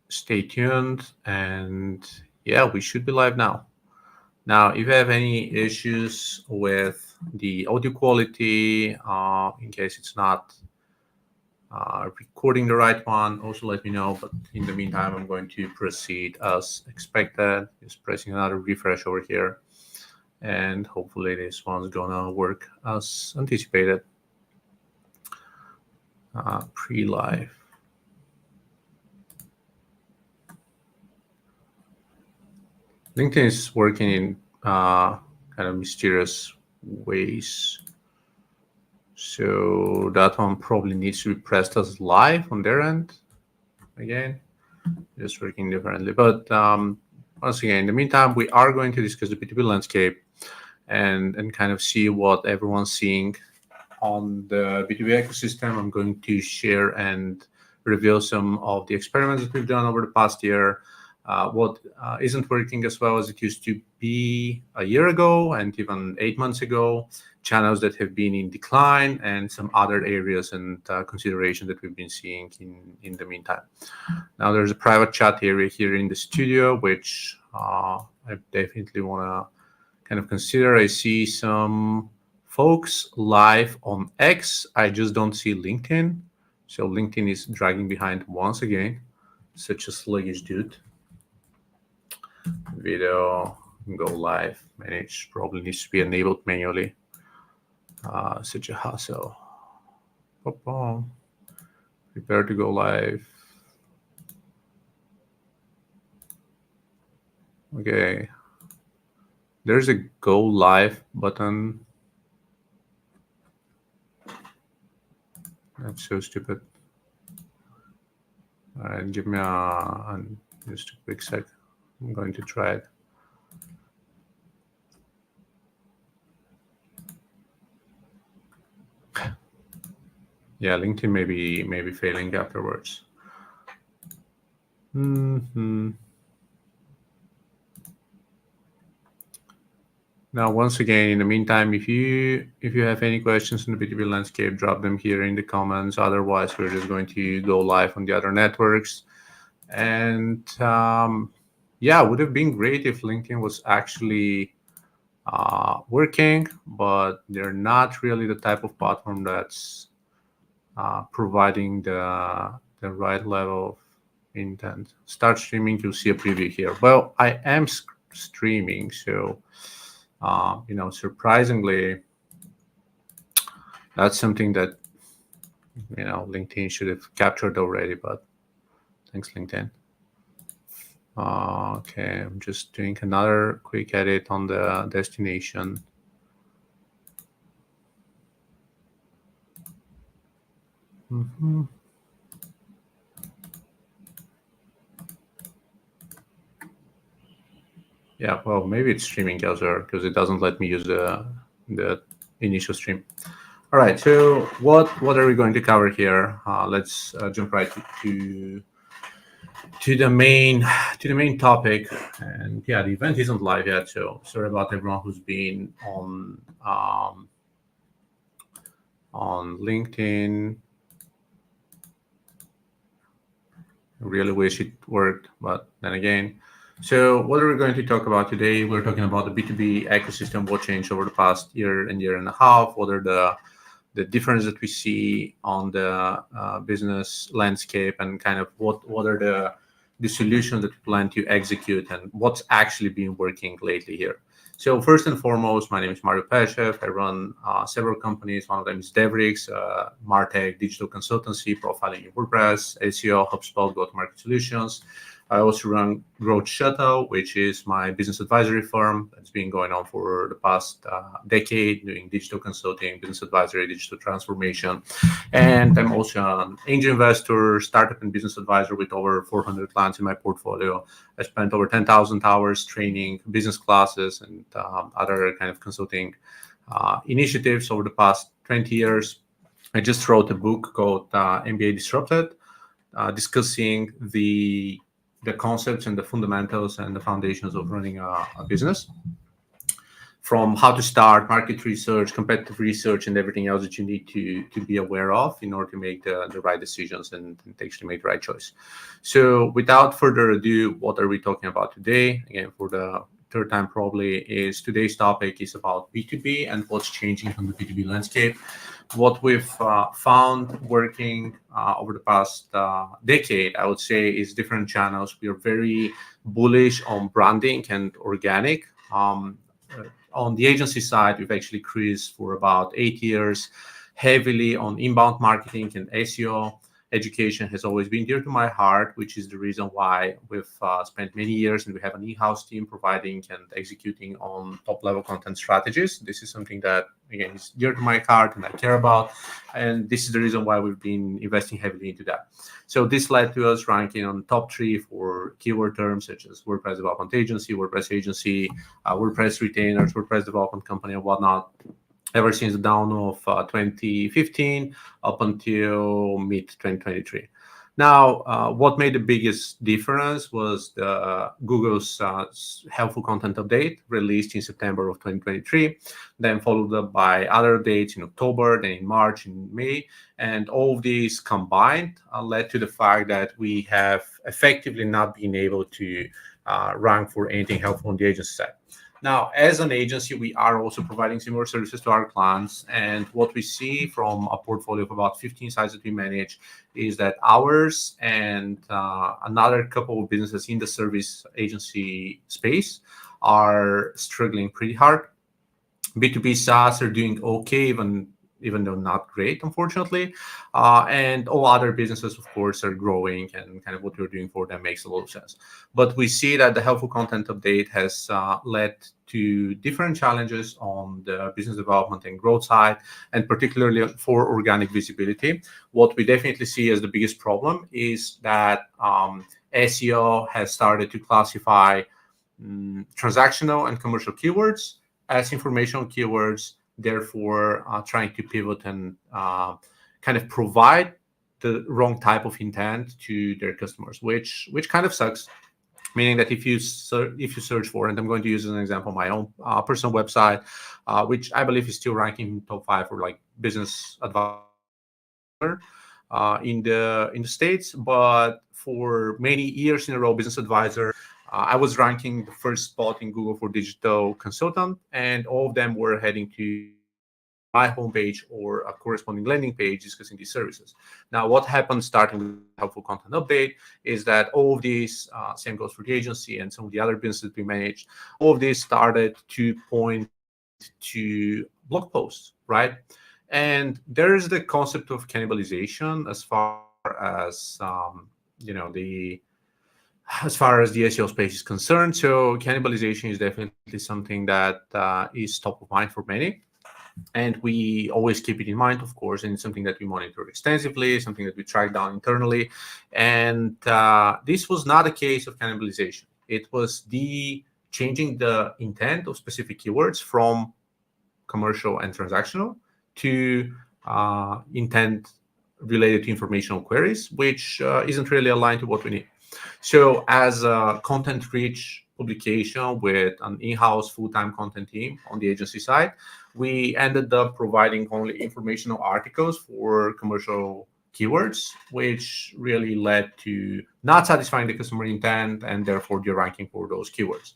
Stay tuned, and yeah, we should be live now. Now, if you have any issues with the audio quality, in case it's not recording the right one, also let me know. But in the meantime, I'm going to proceed as expected. Just pressing another refresh over here, and hopefully this one's gonna work as anticipated. Pre-live. LinkedIn is working in kind of mysterious ways. So that one probably needs to be pressed as live on their end. Again, just working differently. But once again, in the meantime, we are going to discuss the B2B landscape and kind of see what everyone's seeing on the B2B ecosystem. I'm going to share and reveal some of the experiments that we've done over the past year, what isn't working as well as it used to be a year ago and even 8 months ago, channels that have been in decline, and some other areas and consideration that we've been seeing in the meantime. Now, there's a private chat area here in the studio, which I definitely want to kind of consider. I see some folks live on X. I just don't see LinkedIn. So LinkedIn is dragging behind once again. Such a sluggish dude. Video, go live, manage, probably needs to be enabled manually. Such a hassle. Prepare to go live. Okay. There's a go live button. That's so stupid. All right, give me just a quick sec. I'm going to try it. Yeah, LinkedIn may be failing afterwards. Now, once again, in the meantime, if you have any questions in the B2B landscape, drop them here in the comments. Otherwise, we're just going to go live on the other networks. And yeah, it would have been great if LinkedIn was actually working, but they're not really the type of platform that's providing the right level of intent. Start streaming, you'll see a preview here. Well, I am streaming, so surprisingly, that's something that LinkedIn should have captured already. But thanks, LinkedIn. Okay, I'm just doing another quick edit on the destination. Yeah, well, maybe it's streaming elsewhere because it doesn't let me use the initial stream. All right, so what are we going to cover here? Let's jump right to the main topic. And yeah, the event isn't live yet, so sorry about everyone who's been on LinkedIn. I really wish it worked, but then again. So what are we going to talk about today? We're talking about the B2B ecosystem, what changed over the past year and a half. What are the difference that we see on the business landscape, and kind of what are the solutions that we plan to execute, and what's actually been working lately here. So first and foremost, my name is Mario Peshev. I run several companies. One of them is Devrix, Martech digital consultancy, profiling in WordPress, SEO, HubSpot, go-to-market solutions. I also run Growth Shuttle, which is my business advisory firm that's been going on for the past decade, doing digital consulting, business advisory, digital transformation. And I'm also an angel investor, startup and business advisor with over 400 clients in my portfolio. I spent over 10,000 hours training business classes and other kind of consulting initiatives over the past 20 years. I just wrote a book called MBA Disrupted, discussing the concepts and the fundamentals and the foundations of running a business. from how to start, market research, competitive research, and everything else that you need to be aware of in order to make the right decisions and actually make the right choice. So without further ado, what are we talking about today? Again, for the third time probably, is today's topic is about B2B and what's changing on the B2B landscape. What we've found working over the past decade, I would say, is different channels. We are very bullish on branding and organic. On the agency side, we've actually cruised for about 8 years, heavily on inbound marketing and SEO. Education has always been dear to my heart, which is the reason why we've spent many years and we have an in-house team providing and executing on top-level content strategies. This is something that, again, is dear to my heart and I care about. And this is the reason why we've been investing heavily into that. So this led to us ranking on top 3 for keyword terms such as WordPress development agency, WordPress retainers, WordPress development company, and whatnot, ever since the dawn of 2015 up until mid 2023. Now, what made the biggest difference was the Google's helpful content update released in September of 2023, then followed up by other updates in October, then in March, in May. And all of these combined led to the fact that we have effectively not been able to rank for anything helpful on the agency side. Now, as an agency, we are also providing similar services to our clients. And what we see from a portfolio of about 15 sites that we manage is that ours and another couple of businesses in the service agency space are struggling pretty hard. B2B SaaS are doing okay, even though not great, unfortunately. And all other businesses, of course, are growing, and kind of what we're doing for them makes a lot of sense. But we see that the helpful content update has led to different challenges on the business development and growth side, and particularly for organic visibility. What we definitely see as the biggest problem is that SEO has started to classify transactional and commercial keywords as informational keywords, therefore trying to pivot and kind of provide the wrong type of intent to their customers, which kind of sucks. Meaning that if you search for, and I'm going to use as an example my own personal website, which I believe is still ranking top 5 for like business advisor in the States, but for many years in a row, Business Advisor, I was ranking the first spot in Google for digital consultant, and all of them were heading to my homepage or a corresponding landing page discussing these services. Now, what happened starting with helpful content update is that all of these, same goes for the agency and some of the other businesses we manage, all of these started to point to blog posts, right? And there's the concept of cannibalization as far as as far as the SEO space is concerned. So cannibalization is definitely something that is top of mind for many. And we always keep it in mind, of course, and it's something that we monitor extensively, something that we track down internally. And this was not a case of cannibalization. It was changing the intent of specific keywords from commercial and transactional to intent related to informational queries, which isn't really aligned to what we need. So as a content-rich publication with an in-house full-time content team on the agency side, we ended up providing only informational articles for commercial keywords, which really led to not satisfying the customer intent and therefore the ranking for those keywords.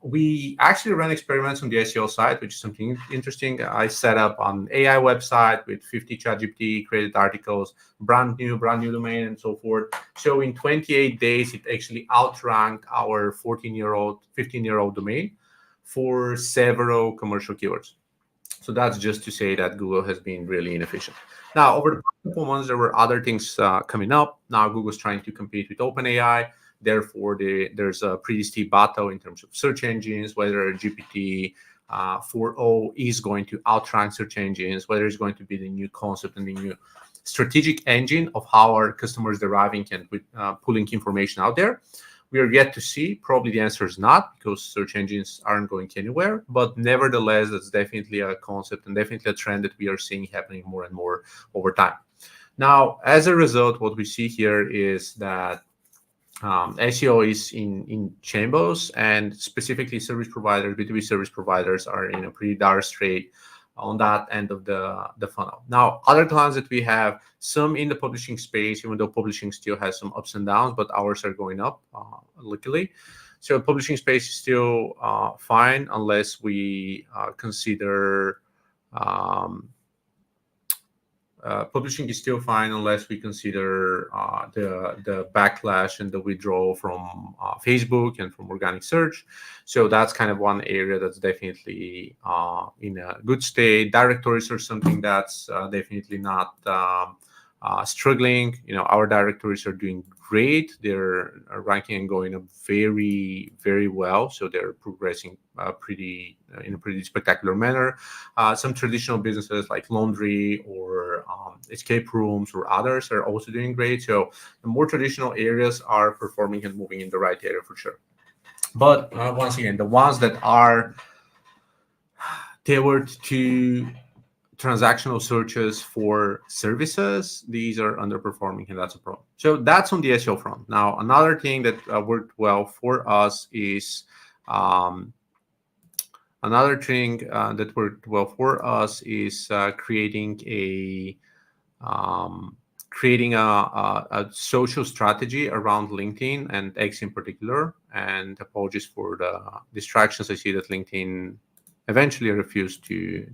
We actually ran experiments on the SEO side, which is something interesting. I set up an AI website with 50 ChatGPT created articles, brand new domain, and so forth. So in 28 days, it actually outranked our 15-year-old domain for several commercial keywords. So that's just to say that Google has been really inefficient. Now, over the past couple months, there were other things coming up. Now, Google's trying to compete with OpenAI. Therefore, there's a pretty steep battle in terms of search engines, whether GPT 4.0 is going to outrank search engines, whether it's going to be the new concept and the new strategic engine of how our customers deriving and pulling information out there. We are yet to see. Probably the answer is not, because search engines aren't going anywhere. But nevertheless, that's definitely a concept and definitely a trend that we are seeing happening more and more over time. Now, as a result, what we see here is that SEO is in shambles, and specifically service providers, B2B service providers are in a pretty dire strait on that end of the funnel. Now, other clients that we have, some in the publishing space, even though publishing still has some ups and downs, but ours are going up, luckily. So publishing space is still fine unless we consider um, publishing is still fine unless we consider the backlash and the withdrawal from Facebook and from organic search. So that's kind of one area that's definitely in a good state. Directories are something that's definitely not struggling. Our directories are doing great. They're ranking and going up very, very well. So they're progressing in a pretty spectacular manner. Some traditional businesses like laundry or escape rooms or others are also doing great. So the more traditional areas are performing and moving in the right area for sure. But once again, the ones that are tailored to transactional searches for services, these are underperforming, and that's a problem. So that's on the SEO front. Now, another thing that worked well for us is creating a social strategy around LinkedIn and X in particular. And apologies for the distractions. I see that LinkedIn eventually refused to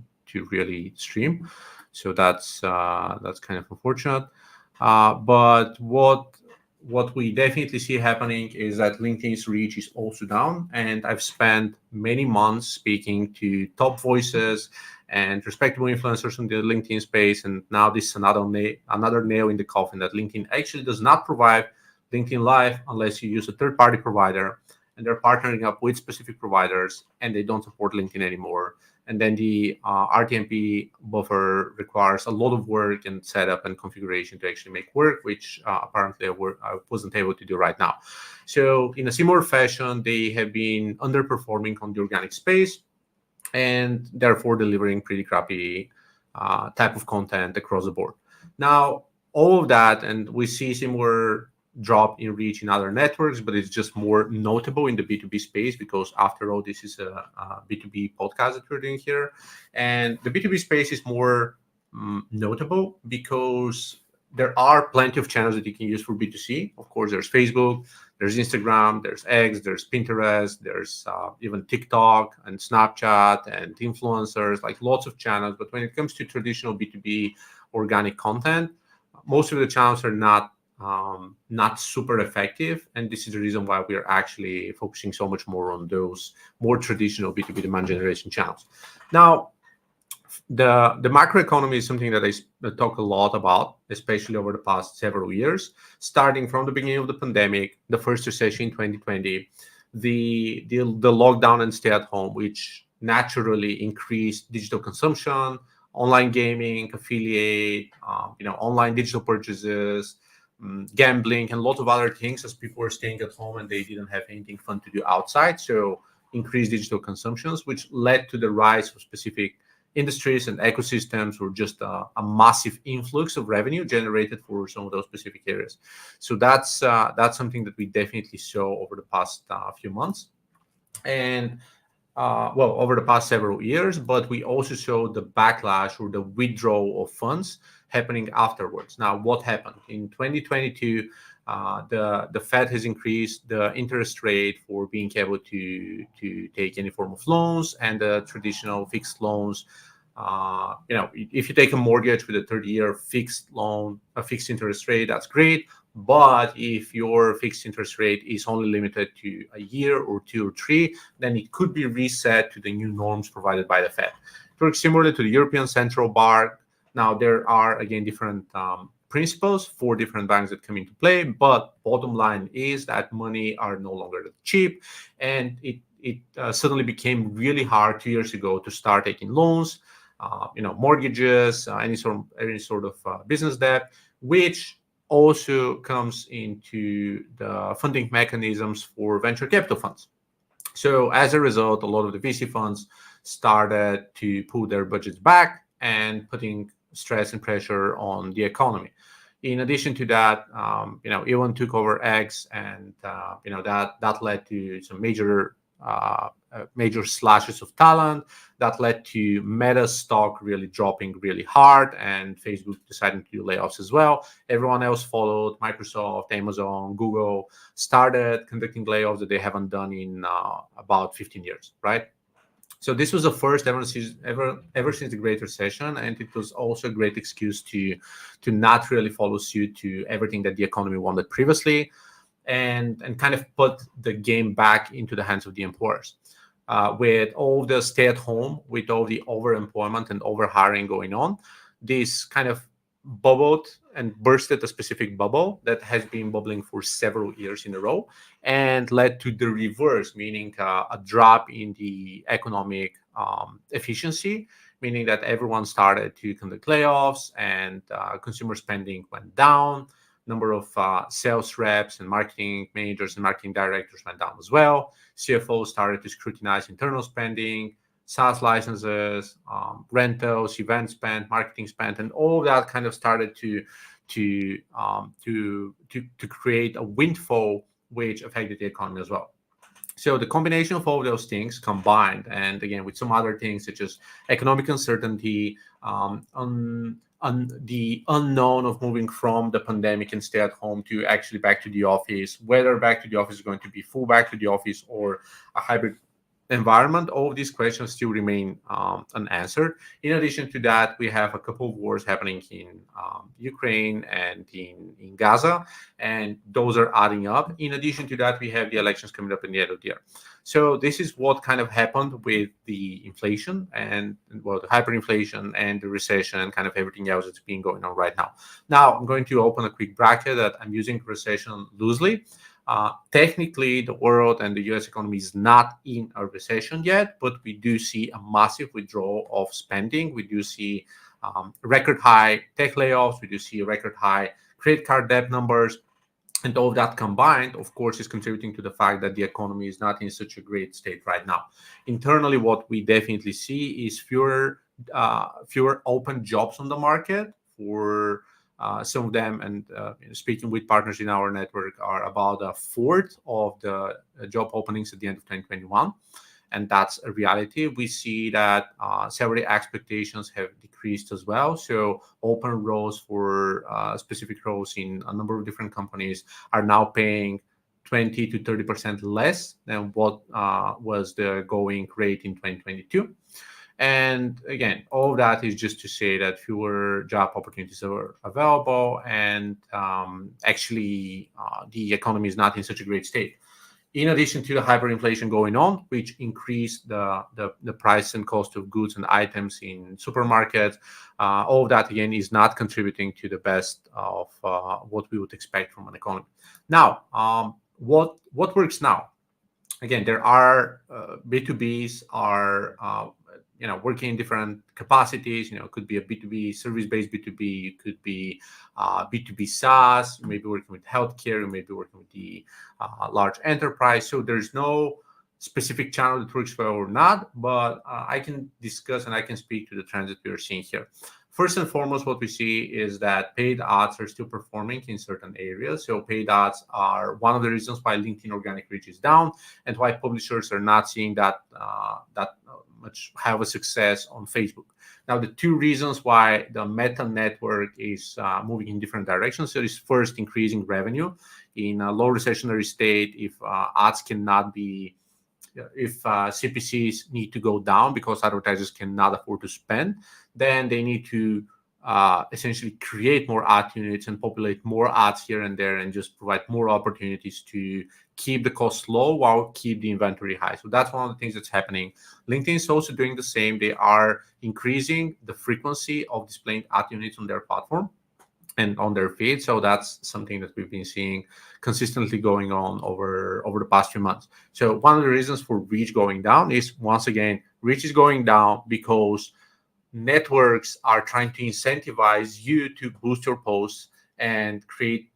really stream, so that's kind of unfortunate. But what we definitely see happening is that LinkedIn's reach is also down, and I've spent many months speaking to top voices and respectable influencers in the LinkedIn space, and now this is another nail in the coffin, that LinkedIn actually does not provide LinkedIn Live unless you use a third-party provider, and they're partnering up with specific providers, and they don't support LinkedIn anymore. And then the RTMP buffer requires a lot of work and setup and configuration to actually make work, which apparently I wasn't able to do right now. So in a similar fashion, they have been underperforming on the organic space and therefore delivering pretty crappy type of content across the board. Now, all of that, and we see similar drop in reach in other networks, but it's just more notable in the B2B space because, after all, this is a B2B podcast that we're doing here. And the B2B space is more notable because there are plenty of channels that you can use for B2C. Of course, there's Facebook, there's Instagram, there's X, there's Pinterest, there's even TikTok and Snapchat and influencers, like lots of channels. But when it comes to traditional B2B organic content, most of the channels are not super effective, and this is the reason why we are actually focusing so much more on those more traditional B2B demand generation channels. Now, the macroeconomy is something that I talk a lot about, especially over the past several years, starting from the beginning of the pandemic, the first recession in 2020, the lockdown and stay at home, which naturally increased digital consumption, online gaming, affiliate, online digital purchases, gambling, and a lot of other things, as people were staying at home and they didn't have anything fun to do outside. So increased digital consumptions, which led to the rise of specific industries and ecosystems, or just a massive influx of revenue generated for some of those specific areas. So that's something that we definitely saw over the past few months, and over the past several years. But we also saw the backlash or the withdrawal of funds happening afterwards. Now, what happened in 2022? The Fed has increased the interest rate for being able to take any form of loans, and the traditional fixed loans. If you take a mortgage with a 30-year fixed loan, a fixed interest rate, that's great. But if your fixed interest rate is only limited to a year or 2 or 3, then it could be reset to the new norms provided by the Fed. It works similarly to the European Central Bank. Now, there are, again, different principles for different banks that come into play, but bottom line is that money are no longer cheap, and it suddenly became really hard 2 years ago to start taking loans, mortgages, any sort of business debt, which also comes into the funding mechanisms for venture capital funds. So as a result, a lot of the VC funds started to pull their budgets back and putting stress and pressure on the economy. In addition to that, Elon took over X, and that led to some major slashes of talent. That led to Meta stock really dropping really hard, and Facebook deciding to do layoffs as well. Everyone else followed. Microsoft, Amazon, Google started conducting layoffs that they haven't done in about 15 years, right? So this was the first ever since the Great Recession, and it was also a great excuse to not really follow suit to everything that the economy wanted previously, and kind of put the game back into the hands of the employers. With all the stay at home, with all the overemployment and overhiring going on, this kind of bubbled and bursted a specific bubble that has been bubbling for several years in a row, and led to the reverse, meaning a drop in the economic efficiency, meaning that everyone started to conduct layoffs, and consumer spending went down. Number of sales reps and marketing managers and marketing directors went down as well. CFOs started to scrutinize internal spending, SaaS licenses, rentals, event spend, marketing spend, and all of that kind of started to create a windfall which affected the economy as well. So the combination of all those things combined, and again with some other things such as economic uncertainty, on the unknown of moving from the pandemic and stay at home to actually back to the office, whether back to the office is going to be full back to the office or a hybrid environment, all of these questions still remain unanswered. In addition to that, we have a couple of wars happening in Ukraine and in Gaza, and those are adding up. In addition to that, we have the elections coming up in the end of the year. So this is what kind of happened with the inflation and the hyperinflation and the recession and kind of everything else that's been going on right now. Now, I'm going to open a quick bracket that I'm using recession loosely. Technically, the world and the US economy is not in a recession yet, but we do see a massive withdrawal of spending. We do see record high tech layoffs. We do see record high credit card debt numbers. And all of that combined, of course, is contributing to the fact that the economy is not in such a great state right now. Internally, what we definitely see is fewer open jobs on the market for some of them, and speaking with partners in our network, are about a fourth of the job openings at the end of 2021. And that's a reality. We see that salary expectations have decreased as well. So open roles for specific roles in a number of different companies are now paying 20 to 30% less than what was the going rate in 2022. And again, all of that is just to say that fewer job opportunities are available, and actually the economy is not in such a great state. In addition to the hyperinflation going on, which increased the price and cost of goods and items in supermarkets, all of that again is not contributing to the best of what we would expect from an economy. Now, what works now? Again, there are B2Bs are working in different capacities. It could be a B2B service-based B2B. It could be B2B SaaS. You may be working with healthcare. You may be working with the large enterprise. So there's no specific channel that works well or not, but I can discuss and I can speak to the trends that we are seeing here. First and foremost, what we see is that paid ads are still performing in certain areas. So paid ads are one of the reasons why LinkedIn organic reach is down, and why publishers are not seeing that much have a success on Facebook. Now, the two reasons why the Meta network is moving in different directions. So, is first, increasing revenue in a low recessionary state. If ads cannot be, if CPCs need to go down because advertisers cannot afford to spend, then they need to essentially create more ad units and populate more ads here and there, and just provide more opportunities to keep the cost low while keep the inventory high. So that's one of the things that's happening. LinkedIn is also doing the same. They are increasing the frequency of displaying ad units on their platform and on their feed. So that's something that we've been seeing consistently going on over the past few months. So one of the reasons for reach going down is, once again, reach is going down because networks are trying to incentivize you to boost your posts and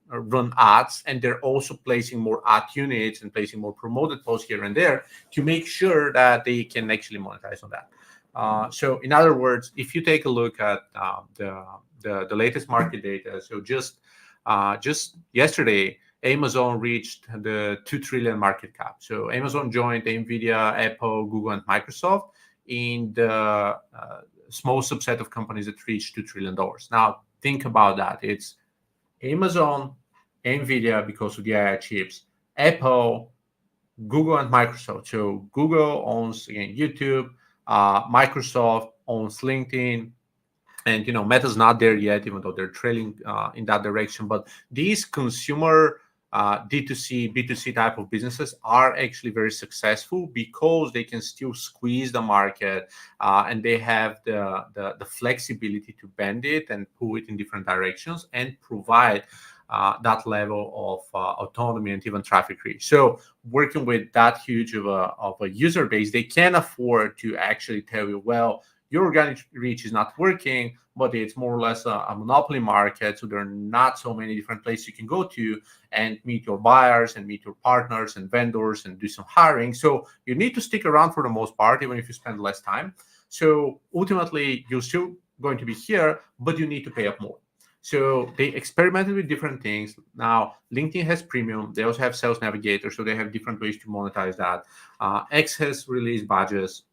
run ads, and they're also placing more ad units and placing more promoted posts here and there to make sure that they can actually monetize on that. So in other words, if you take a look at the latest market data, so just Just yesterday, Amazon reached the 2 trillion market cap. So Amazon joined NVIDIA, Apple, Google, and Microsoft in the small subset of companies that reached $2 trillion. Now, think about that. It's Amazon, NVIDIA because of the AI chips, Apple, Google, and Microsoft. So Google owns again YouTube, Microsoft owns LinkedIn, and Meta's not there yet, even though they're trailing in that direction. But these consumer D2C, B2C type of businesses are actually very successful because they can still squeeze the market, and they have the flexibility to bend it and pull it in different directions and provide that level of autonomy and even traffic reach. So working with that huge of a user base, they can afford to actually tell you, well, your organic reach is not working, but it's more or less a monopoly market. So there are not so many different places you can go to and meet your buyers and meet your partners and vendors and do some hiring. So you need to stick around for the most part, even if you spend less time. So ultimately, you're still going to be here, but you need to pay up more. So they experimented with different things. Now, LinkedIn has premium. They also have Sales Navigator, so they have different ways to monetize that. X has released badges.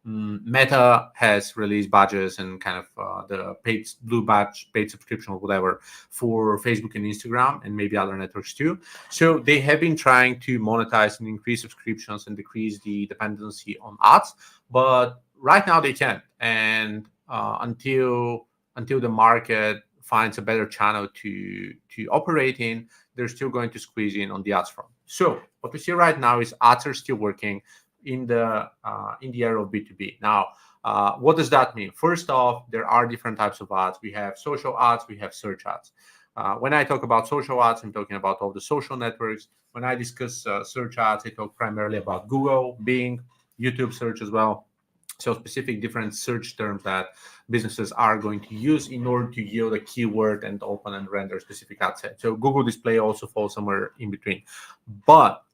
Meta has released badges and kind of the paid blue badge, paid subscription or whatever for Facebook and Instagram and maybe other networks too. So they have been trying to monetize and increase subscriptions and decrease the dependency on ads, but right now they can't. And until the market finds a better channel to operate in, they're still going to squeeze in on the ads front. So what we see right now is ads are still working in the era of B2B. Now, what does that mean? First off, there are different types of ads. We have social ads, we have search ads. When I talk about social ads, I'm talking about all the social networks. When I discuss search ads, I talk primarily about Google, Bing, YouTube search as well. So specific different search terms that businesses are going to use in order to yield a keyword and open and render specific ad set. So Google Display also falls somewhere in between. But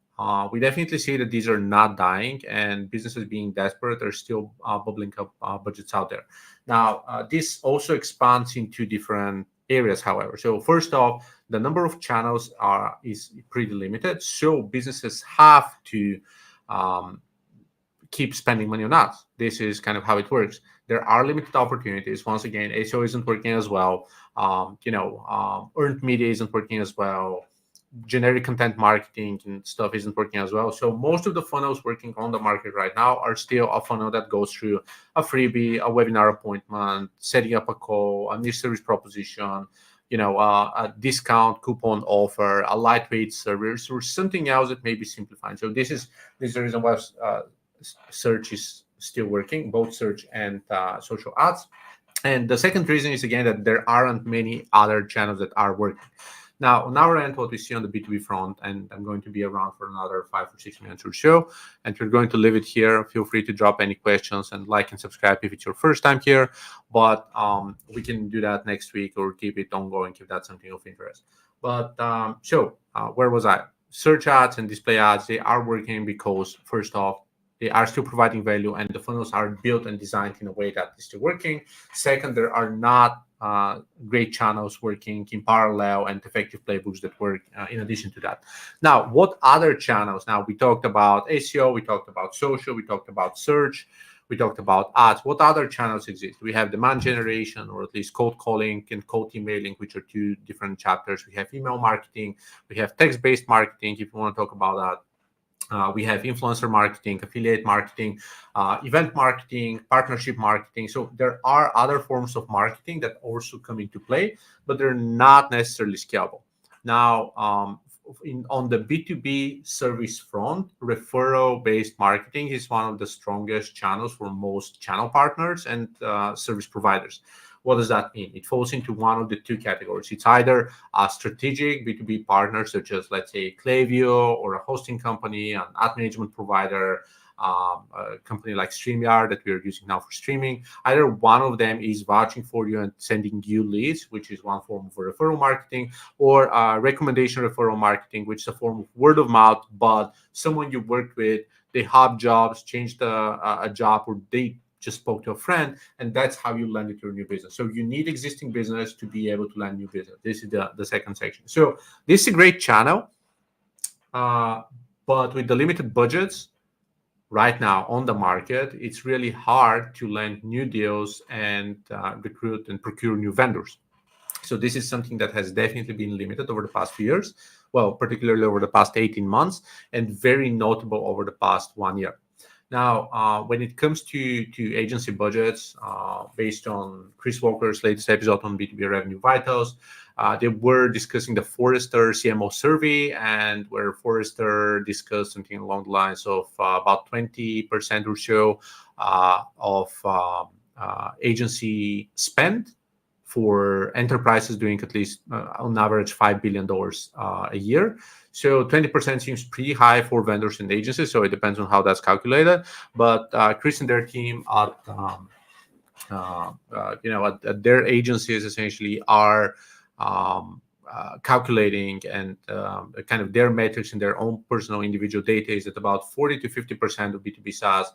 we definitely see that these are not dying, and businesses being desperate are still bubbling up budgets out there. Now, this also expands into different areas, however. So first off, the number of channels is pretty limited. So businesses have to keep spending money on ads. This is kind of how it works. There are limited opportunities. Once again, SEO isn't working as well. Earned media isn't working as well. Generic content marketing and stuff isn't working as well. So most of the funnels working on the market right now are still a funnel that goes through a freebie, a webinar appointment, setting up a call, a new service proposition, a discount coupon offer, a lightweight service, or something else that may be simplified. So this is the reason why search is still working, both search and social ads. And the second reason is, again, that there aren't many other channels that are working. Now, on our end, what we see on the B2B front, and I'm going to be around for another 5 or 6 minutes or so, and we're going to leave it here. Feel free to drop any questions and like and subscribe if it's your first time here, but we can do that next week or keep it ongoing if that's something of interest. But where was I? Search ads and display ads, they are working because, first off, they are still providing value and the funnels are built and designed in a way that is still working. Second, there are not great channels working in parallel and effective playbooks that work in addition to that. Now, what other channels? Now, we talked about SEO, we talked about social, we talked about search, we talked about ads. What other channels exist? We have demand generation, or at least cold calling and cold emailing, which are two different chapters. We have email marketing, we have text-based marketing, if you want to talk about that. We have influencer marketing, affiliate marketing, event marketing, partnership marketing. So there are other forms of marketing that also come into play, but they're not necessarily scalable. Now, on the B2B service front, referral-based marketing is one of the strongest channels for most channel partners and service providers. What does that mean? It falls into one of the two categories. It's either a strategic B2B partner, such as, let's say, Klaviyo, or a hosting company, an ad management provider, a company like StreamYard that we are using now for streaming. Either one of them is vouching for you and sending you leads, which is one form of referral marketing, or recommendation referral marketing, which is a form of word of mouth, but someone you worked with, they have jobs, changed a job, or they just spoke to a friend, and that's how you land into your new business. So you need existing business to be able to land new business. This is the second section. So this is a great channel, but with the limited budgets right now on the market, it's really hard to land new deals and recruit and procure new vendors. So this is something that has definitely been limited over the past few years, well, particularly over the past 18 months, and very notable over the past 1 year. Now, when it comes to agency budgets, based on Chris Walker's latest episode on B2B Revenue Vitals, they were discussing the Forrester CMO survey, and where Forrester discussed something along the lines of about 20% or so of agency spend for enterprises doing at least on average $5 billion a year. So 20% seems pretty high for vendors and agencies. So it depends on how that's calculated. But Chris and their team at their agencies essentially are calculating, and kind of their metrics in their own personal individual data is that about 40 to 50% of B2B SaaS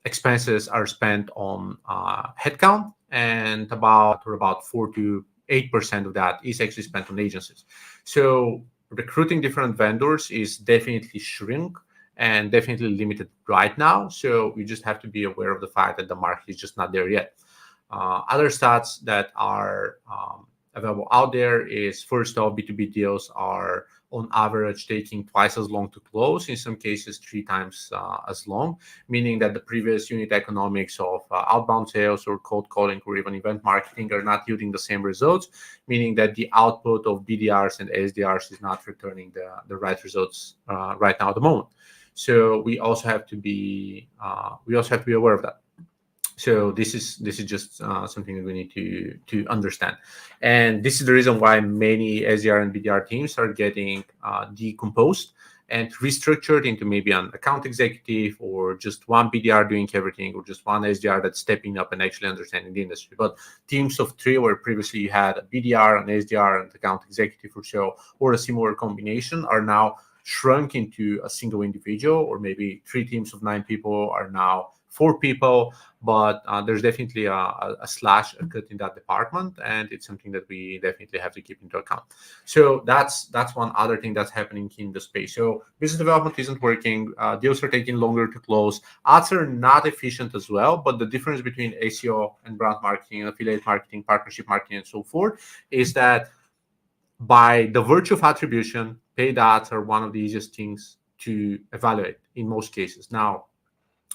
expenses are spent on headcount, and about 4 to 8% of that is actually spent on agencies. So recruiting different vendors is definitely shrink and definitely limited right now. So we just have to be aware of the fact that the market is just not there yet. Other stats that are available out there is, first off, B2B deals are on average taking twice as long to close, in some cases 3 times as long, meaning that the previous unit economics of outbound sales or cold calling or even event marketing are not yielding the same results, meaning that the output of BDRs and SDRs is not returning the right results right now at the moment. So we also have to be aware of that. So this is just something that we need to understand, and this is the reason why many SDR and BDR teams are getting decomposed and restructured into maybe an account executive, or just one BDR doing everything, or just one SDR that's stepping up and actually understanding the industry. But teams of 3, where previously you had a BDR, an SDR, and account executive or so, or a similar combination, are now shrunk into a single individual, or maybe 3 teams of 9 people are now 4 people, but there's definitely a cut in that department, and it's something that we definitely have to keep into account. So that's one other thing that's happening in the space. So business development isn't working, deals are taking longer to close, ads are not efficient as well, but the difference between SEO and brand marketing, affiliate marketing, partnership marketing, and so forth is that by the virtue of attribution, paid ads are one of the easiest things to evaluate in most cases. Now,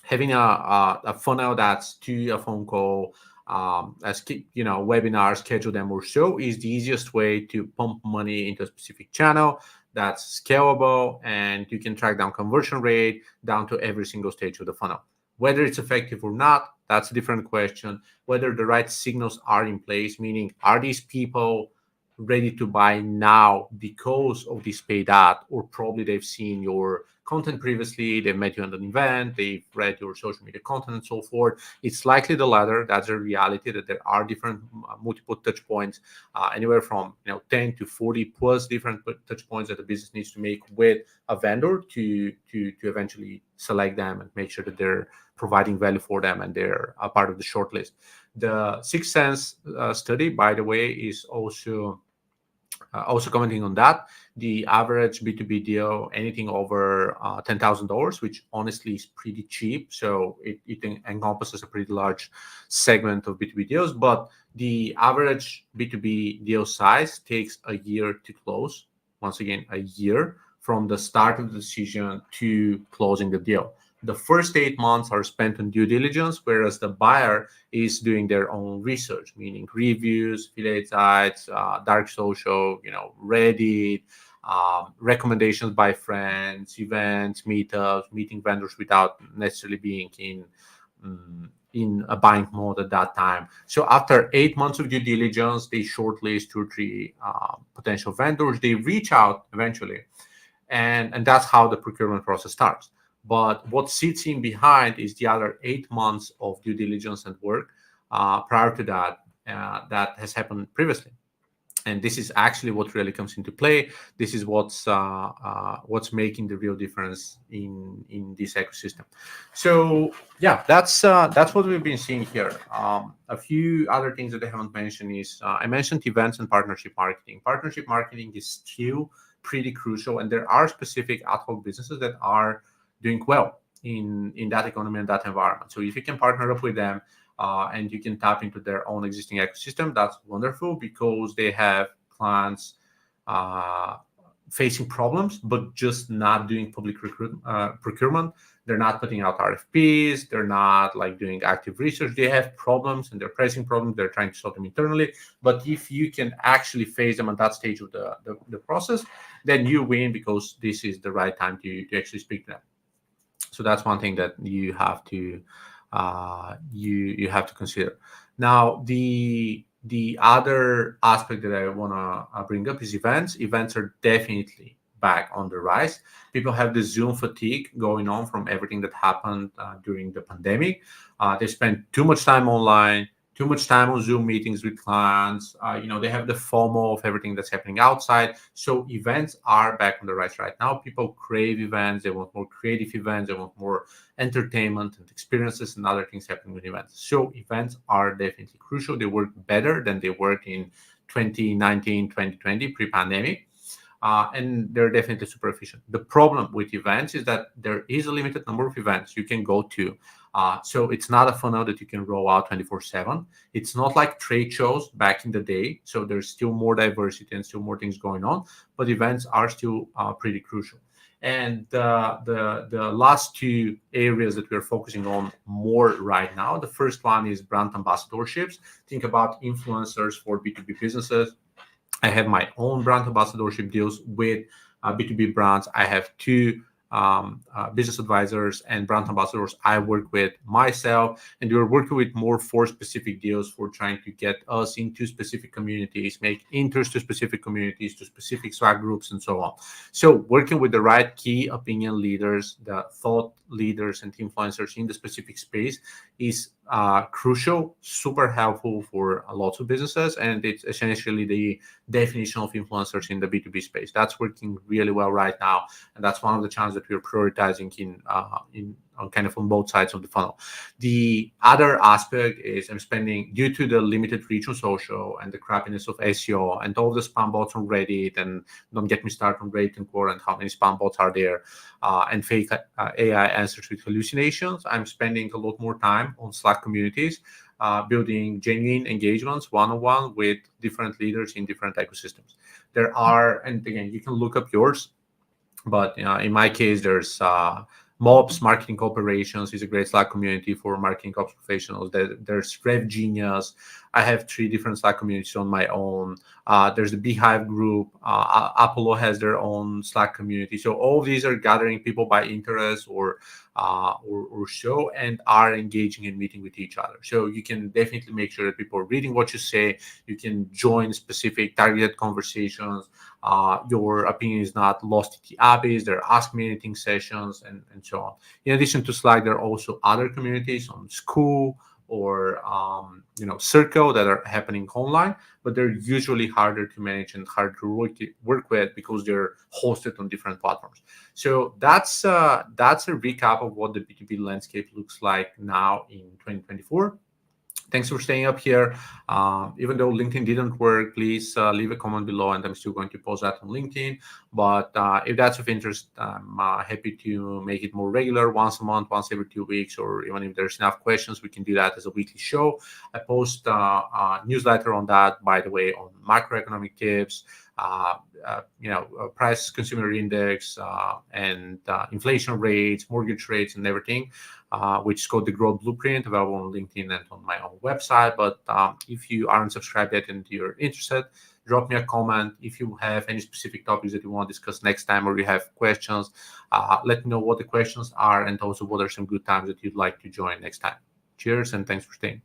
having a funnel that's to a phone call, webinar, schedule them or so, is the easiest way to pump money into a specific channel that's scalable, and you can track down conversion rate down to every single stage of the funnel. Whether it's effective or not, that's a different question. Whether the right signals are in place, meaning are these people ready to buy now because of this paid ad, or probably they've seen your content previously, they've met you at an event, they've read your social media content and so forth. It's likely the latter. That's a reality, that there are different multiple touch points, anywhere from 10 to 40 plus different touch points that the business needs to make with a vendor to eventually select them and make sure that they're providing value for them and they're a part of the shortlist. The Sixth Sense study, by the way, is also commenting on that. The average B2B deal, anything over $10,000, which honestly is pretty cheap. So it encompasses a pretty large segment of B2B deals. But the average B2B deal size takes a year to close. Once again, a year from the start of the decision to closing the deal. The first 8 months are spent on due diligence, whereas the buyer is doing their own research, meaning reviews, affiliate sites, dark social, Reddit, recommendations by friends, events, meetups, meeting vendors without necessarily being in a buying mode at that time. So after 8 months of due diligence, they shortlist 2 or 3 potential vendors. They reach out eventually, and that's how the procurement process starts. But what sits in behind is the other 8 months of due diligence and work prior to that that has happened previously. And this is actually what really comes into play. This is what's making the real difference in this ecosystem. So yeah, that's what we've been seeing here. A few other things that I haven't mentioned is I mentioned events and partnership marketing. Partnership marketing is still pretty crucial, and there are specific ad hoc businesses that are doing well in that economy and that environment. So if you can partner up with them, and you can tap into their own existing ecosystem, that's wonderful, because they have clients uh, facing problems, but just not doing public procurement. They're not putting out RFPs. They're not like doing active research. They have problems and they're pricing problems. They're trying to solve them internally. But if you can actually face them at that stage of the process, then you win, because this is the right time to actually speak to them. So that's one thing that you have to you have to consider. Now, the other aspect that I want to bring up is events. Events are definitely back on the rise. People have the Zoom fatigue going on from everything that happened during the pandemic. They spend too much time online, too much time on Zoom meetings with clients. They have the FOMO of everything that's happening outside. So events are back on the rise right now. People crave events. They want more creative events. They want more entertainment and experiences and other things happening with events. So events are definitely crucial. They work better than they worked in 2019, 2020, pre-pandemic. And they're definitely super efficient. The problem with events is that there is a limited number of events you can go to. So it's not a funnel that you can roll out 24/7. It's not like trade shows back in the day. So there's still more diversity and still more things going on, but events are still pretty crucial. And the last two areas that we're focusing on more right now, the first one is brand ambassadorships. Think about influencers for B2B businesses. I have my own brand ambassadorship deals with B2B brands. I have two business advisors and brand ambassadors I work with myself, and we're working with more for specific deals for trying to get us into specific communities, make intros to specific communities, to specific Slack groups, and so on. So working with the right key opinion leaders, the thought leaders and influencers in the specific space is crucial, super helpful for lots of businesses, and it's essentially the definition of influencers in the B2B space. That's working really well right now, and that's one of the channels that we're prioritizing in on kind of on both sides of the funnel. The other aspect is I'm spending, due to the limited reach on social and the crappiness of SEO and all the spam bots on Reddit, and don't get me started on Reddit and Quora and how many spam bots are there, and fake AI answers with hallucinations. I'm spending a lot more time on Slack communities, building genuine engagements one-on-one with different leaders in different ecosystems. There are, and again, you can look up yours, but in my case, there's MOPS, Marketing Operations, is a great Slack community for marketing ops professionals. There's Rev Genius. I have 3 different Slack communities on my own. There's the Beehive group. Apollo has their own Slack community. So all of these are gathering people by interest or show, and are engaging and meeting with each other. So you can definitely make sure that people are reading what you say. You can join specific targeted conversations. Your opinion is not lost in the abyss. There are Ask Me Anything sessions and so on. In addition to Slack, there are also other communities on School or Circle that are happening online, but they're usually harder to manage and harder to work with because they're hosted on different platforms. So that's a recap of what the B2B landscape looks like now in 2024. Thanks for staying up here. Even though LinkedIn didn't work, please leave a comment below, and I'm still going to post that on LinkedIn. But if that's of interest, I'm happy to make it more regular, once a month, once every 2 weeks, or even if there's enough questions, we can do that as a weekly show. I post a newsletter on that, by the way, on macroeconomic tips, price consumer index, and inflation rates, mortgage rates, and everything, which is called the Growth Blueprint, available on LinkedIn and on my own website. But if you aren't subscribed yet and you're interested, drop me a comment. If you have any specific topics that you want to discuss next time, or you have questions, let me know what the questions are, and also what are some good times that you'd like to join next time. Cheers, and thanks for staying.